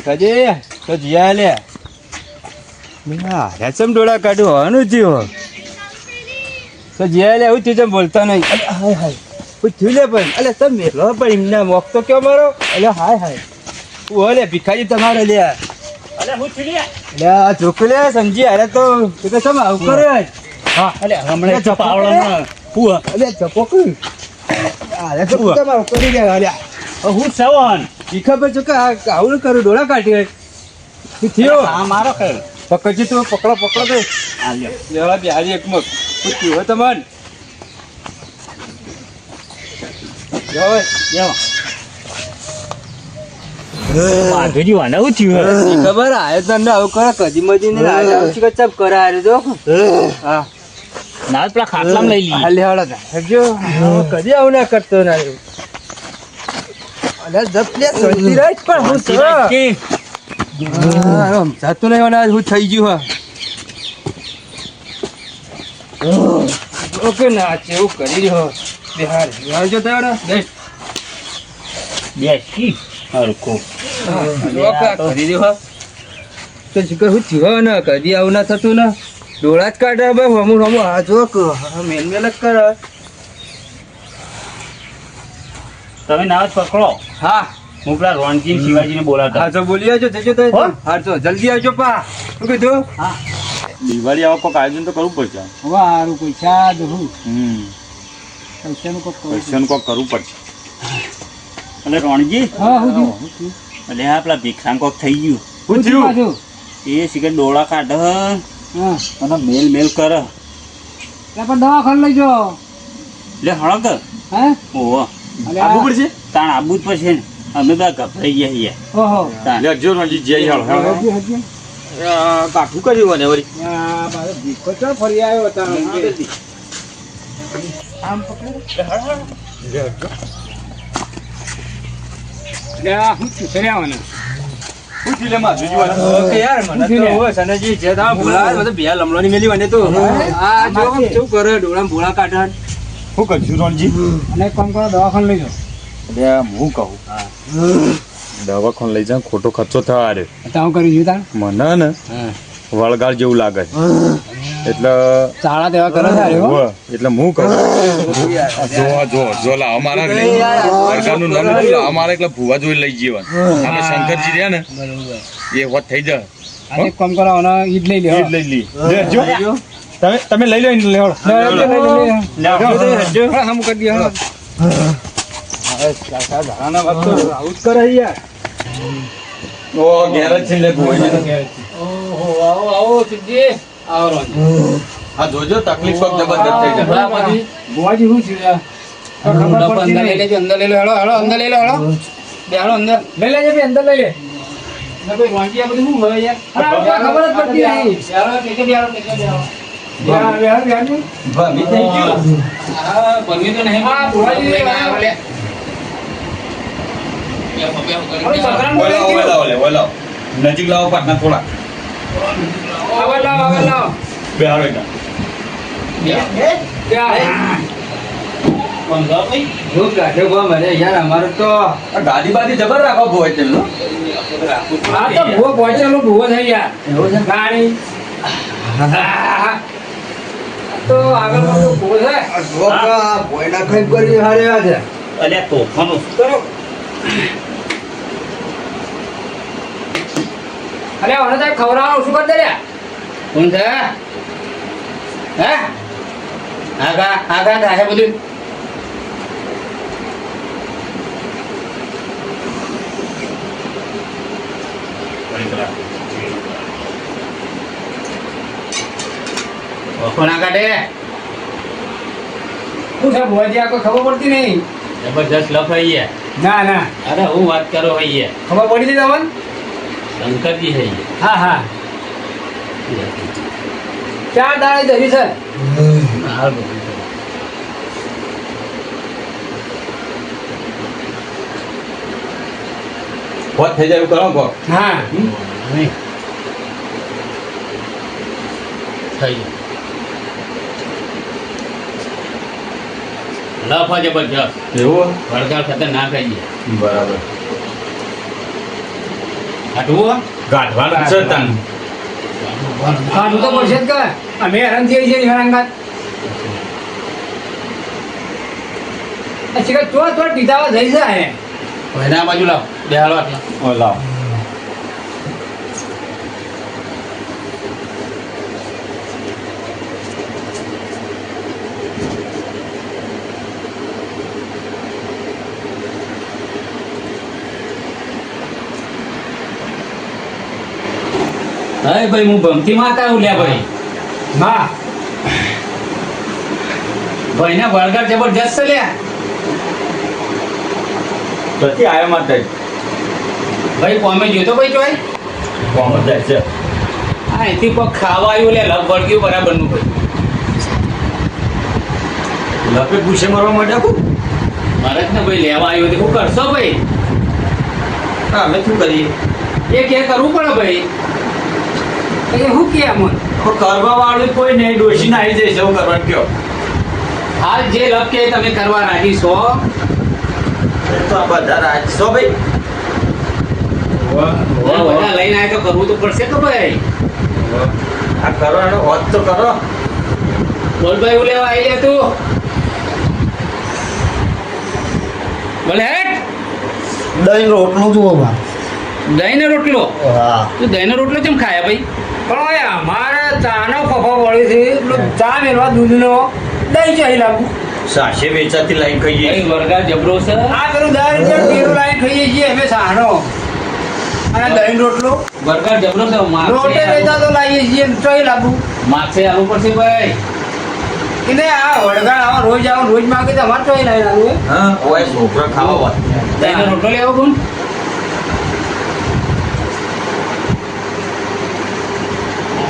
ભીખાજી તો જીયા લે રેસમ ડોળા કાઢું હોવાનું થયું તો જીયા લે હું ચીજ બોલતા નહીં. હાય હાય હું થયું લે પણ અલે તમે મેલો પણ એમના મોક તો કેવો મારો અલે હાય હાય ઓ લે ભીખાજી તમારે લે અલે હું થયું લે આ છોકરે સમજી અરે તો સમ આવું કરે. હા અલે હમણે ચપાવડા હું અલે ચપોક અરે તો તમારું કરી દે અલ્યા હું સવન ઈ ખબર છે કે આવું કરું ડોળા કાઢી તું થયો હા મારો ખેલ પકડજી તું પકડો તો આ લ્યો લેવડા બિહારી એક મગ શું થયું તમને લેવો વાંધોજી વાના હું થયું ખબર આયો તને આવું કરે કદી મજી ને આવું છે ચપ કરારે જો હા ના પેલા ખાટલામાં લઈ લઈએ હાલે હાડા જો કદી આવું ના કરતો ના અલે જપલે સોજી રાઈટ પણ હું તો જાતું નહીં હોના હું થઈ ગયું હા ઓકે ના ચેવું કરી રહ્યો બિહાર આવજો તારે બેસ બેસી હરકો ઓકે કરી રહ્યો તો શિકર હું થયો ને કદી આવું ના થતું ને ડોળા જ કાઢે ભાઈ હમું આ જો મેલ મેલ જ કરે તમે ના જ પકડો હા હું પેલા રોનજી શિવાજીને બોલાવતા હા તો બોલી આવજો જજો તો હા તો જલ્દી આવજો પા શું કીધું હા દિવાળી આવો કોઈક આયોજન તો કરવું પડશે. વારું પૈસા દઉં પૈસાનું પૈસાનું કોઈક કરવું પડશે. એટલે રોણજી હા હું એટલે હા પેલા ભિક્ષાંગ કોક થઈ ગયું હું થયું એ શિખર ડોળા કાઢે હા અને મેલ કરે પણ દવાખાને લઈ જાઓ એટલે હળક હે ઓહો આવવું પડશે. તાણ આબુ જ પછી ને અમે બધા ગભરાઈ ગયા છીએ ઓહો તાણ લેજો રણજી જઈ હાલો. કાઠું કર્યું મને વળી મારો ભીખો તો ફરી આવ્યો હતા આમ શું કરશું રણજી? દવાખાને લઈ જાઓ હું કહું દવાખાને લઈ જાઉં ખોટો ખર્ચો થવા રે હું કરી તાર મને ને વળગાડ જેવું લાગે છે. એટલે ચાળા તેવા કરે છે હોવે, એટલે હું કહું જો લા અમારા વળગાડનું નામ લીધું લા અમારા એકલા ભુવા જોઈ લઈ જઈએ. અમે શંકરજી રહ્યા ને એ વાત થઈ જાય. આ એક કામ કરો અને ઈડ લઈ લે ઈદ લઈ લી લેજો. તમે લઈ લો ઈદ લેવડો. હમ કરી દે આવું જ કરે યાર ઓ ગેરેજ છે લે ભુવાજી. ઓહો આવો તુજી આવો આ જોજો તકલીફ કોક જબરદસ્ત થઈ જાય. બુવાજી શું છે અંદર લઈ લેજો અંદર લઈ લો હેડો અંદર લઈ લો હેડો બે હેડો અંદર લઈ લેજો બે અંદર લઈ લે ના કોઈ વાંચી આ બધું શું હોય યાર ખબર જ પડતી નહીં યાર ટેકે બે હેડો યાર ભમી થઈ ગયું. હા બની તો નહીં આ બુવાજી ઓલા નજીક લાવો પાટના થોડા આવો બે હારો એકલા. ગાડી બાડી જબર રાખો ભોય તેમનું. અલ્યા તોફાનો ખવડાવવાનું શું કરી દે કોણ છે હે આગા થાય બધું કોના કાઢે શું છે ભુવાજી આ કોઈ ખબર પડતી નહીં જબરજસ્ત લફાઈ ગયા. ના ના અરે હું વાત કરો ભાઈ ખબર પડી હતી તમને શંકરજી થઈ હા હા ચાર દાડે ધરી છે ગયા. વાત થઈ જાય એવું કરો કો. હા નહીં થઈ ગયું. લફા જબરજસ્ત એવું વળગાડ ખતરનાક આવી ગયા. બરાબર. આટલું ગાંઠવાનું છે તને. કાઢવું તો પડશે જ કે અમે હેરાન થઈએ છીએ નિહાળ અંગાત પછી ચો ચો પીધાવા જઈ જાય ભાઈને આ બાજુ લાવ બેહાડો આટલા ઓ લાવ. હા ભાઈ હું ભમતી માતા ઉલ્યા ભાઈ હા ભાઈના વળગાડ જબરજસ્ત છે લ્યા પછી આયા માટે ભાઈ કોમે જોતો ભાઈ જોઈ કોમ જ જાય છે. હા એથી કોઈ ખાવા આવ્યું લે લગ વળગ્યું બરાબરનું ભાઈ લપે પૂછે મારવા માટે આખું. મારે જ ને ભાઈ લેવા આવ્યો તે શું કરશો ભાઈ હા અમે શું કરીએ? એ કે કરવું પડે ભાઈ એ હું કે અમન કરવા વાળું કોઈ નહીં, ડોશી ને આવી જાય છે એવું કરવાનું કયો. હાલ જે લગ કે તમે કરવા રાજી છો તો આ બધા રાખશો ભાઈ. બધા લઈને આવે તો કરવું તો પડશે તો ભાઈ આ કરવાનો હોત તો કરો. બોલ ભાઈ હું લેવા આવી લે તું બોલે હેટ દહીં રોટલું જુઓ બા. દહીં ને રોટલો હા તું દહીં નો રોટલો કેમ ખાયા ભાઈ પણ હવે અમારે ચાનો ફફો વળી છે એટલો ચા મેળવા દૂધનો દહીં ચાહી લાવું સાસે વેચાતી લાઈન કહીએ. ભાઈ વરગાર જબરો છે આ પેલું 10 રૂપિયા પેલું લાઈન ખાઈએ છીએ અમે સાનો અને દહીં રોટલો વરગાર જબરો છે રોટે વેચા તો લાવીએ છીએ ચાહી લાવું માગશે આલુ પડશે ભાઈ એને આ વડગાડ આવા રોજ આવો રોજ માગે તો અમારે ચાહી લાવી લાવું હા ઓય છોકરા ખાવા વાત. દહીં નો રોટલો લેવો કોણ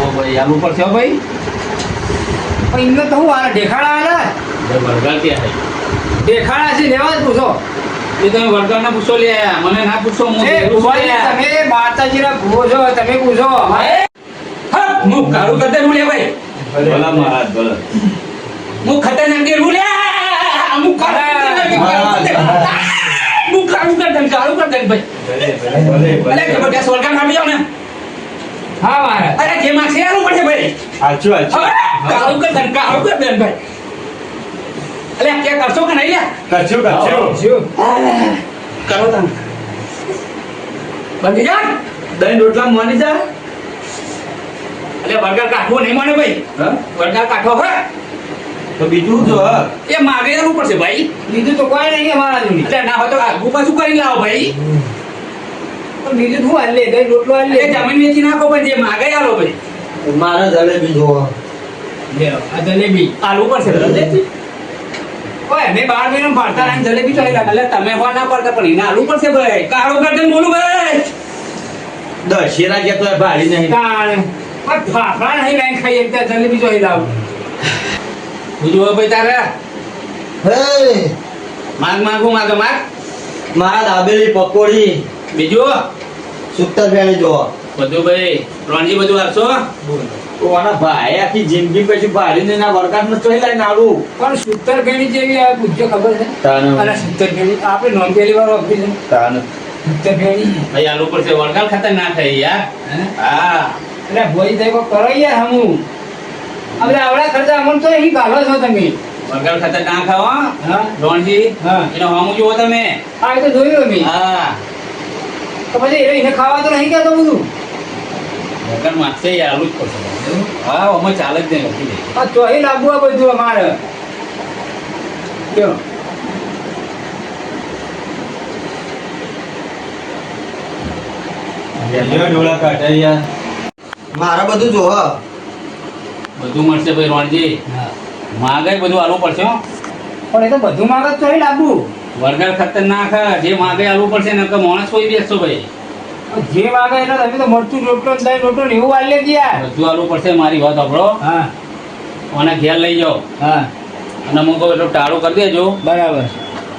ઓ ભાઈ આલુ પડશે હો ભાઈ પણ એમને તો હું આલા ઢેખાડા આલા ભાઈ વરગાર ક્યાં છે ઢેખાડા છે લેવા જ પૂછો એ તમે વરગાર ના પૂછો લે મને ના પૂછો હું એ બેરું છું ભુવાજી, લે. તમે માતાજીના ભૂવો છો તમે પૂછો હા, હું કાળું કરતે હું લે ભાઈ ભલા મહારાજ ભલા. હું ખતરનાક કે હું લે હું કાળું કરતે કાળું કરતે ભાઈ અરે જબરદસ્ત વરગાર આપી જાવ ને હા મારા અરે જે માગશે આલુ પડશે ભાઈ હાચું હાચું. કાળું કરતે ભાઈ અલે કે કરશો કે નહીં લે કચ્છું કચ્છું. શું કરો તમે બંધી જા દહીં રોટલા માની જા. અલે વરગાર કાઢવો નહીં મને ભાઈ હા વરગાર કાઢવો હે તો બીજું જો હા. એ માગે આલુ પડશે ભાઈ બીજું તો કોઈ નહીં અમારા જોડી એટલે ના હોય તો આગુ પાછું કરી લાવો ભાઈ પણ બીજું શું હાલ લે દહીં રોટલો હાલ લે એ જમીન વેચી નાખો પણ જે માગે આલો ભાઈ મારે જલેબી જુઓ. આ જલેબી આલુ પડશે જલ્દી. ઓય અમે 12 મહિના ભરતા આને જલેબી ચાહી લાગે એટલે તમે હો ના પડતા પણ એને આલુ પડશે ભાઈ કાળું કરતે બોલું ભાઈ દશેરા ગયા તો ભાડી નહીં. તાણ પણ ફાફડા નહીં લાઈન ખાઈએ ત્યાં જલેબી ચાહી લાવું બીજું હોય ભાઈ તારે હે માગ મારા દાબેલી પકોડી બીજું સુતર ભેળી જુઓ. બધું ભાઈ રોણજી બધું આપશો ઓના ભાઈ આખી જિંદગી પછી ભાડી ને ના વરગાટ નો ચોઈ લાઈને આલું. પણ સુતર ગણી જેવી આવે પૂછજો ખબર છે અને સુતર ગણી આપણે નોમ પહેલી વાર વાપરી છે સુતર ગણી ભાઈ આલુ પડશે વળગાલ ખાતર ના થાય યાર હા એટલે ભોઈ થાય કોઈ કરો યાર હમું આપણે આવડા ખર્ચા અમન તો અહીં ગાલો છો તમે વળગાલ ખાતર ના ખાવા હા રોણજી હા. એનો હમું જુઓ તમે આ એ તો જોયું અમે હા તો પછી એને ખાવા તો નહીં કહેતો બધું વળગાલ માગશે યાર આલુ જ પડશે હા અમે ચાલે જ નહીં લખી દે આ ચોહી લાવવું આ બધું અમારે કયો ડોળા કાઢે યાર. મારે બધું જુઓ. બધું મળશે ભાઈ રોણજી માગે બધું આલુ પડશે હો પણ એ તો બધું માગે તો ચોહી લાવવું વળગાલ ખાતર ના ખા જે માગે આલુ પડશે ને કે માણસ કોઈ બેસશો ભાઈ જે માગે એટલે તમે તો મરચું રોટલો ને દહીં રોટલો ને એવું વાળ લેતી યાર બધું આલુ પડશે મારી વાત સાંભળો હા અને ઘેર લઈ જાઓ હા અને હું કહું એટલું ટાળું કરી દેજો બરાબર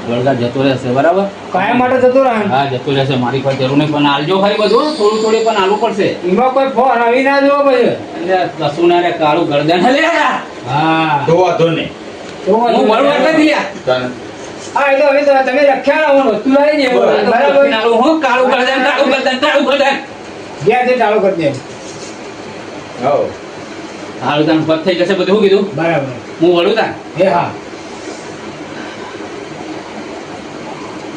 વળગા જતો રહેશે બરાબર કાયમ માટે જતો રહે હા જતો રહેશે મારી કોઈ જરૂર નહીં પણ આલજો ખરી બધું થોડું થોડું પણ આલુ પડશે એમાં કોઈ ફોન આવી ના જોવો પછી એટલે કશું ના રે કાળું ગરદન લે હા તો વાંધો નહીં. તો વાંધો હું બરોબર નહીં. નથી લ્યા તને હા એ તો હવે તમે રખ્યા ના વસ્તુ લાવી દે બરાબર બરાબર કાળું હું કાળું ગરદન કાળું ગરદન કાળું ગરદન ગયા છે ચાલુ કરી દે હારું તાન પત થઈ જશે બધું શું કીધું બરાબર હું વળું તાન એ હા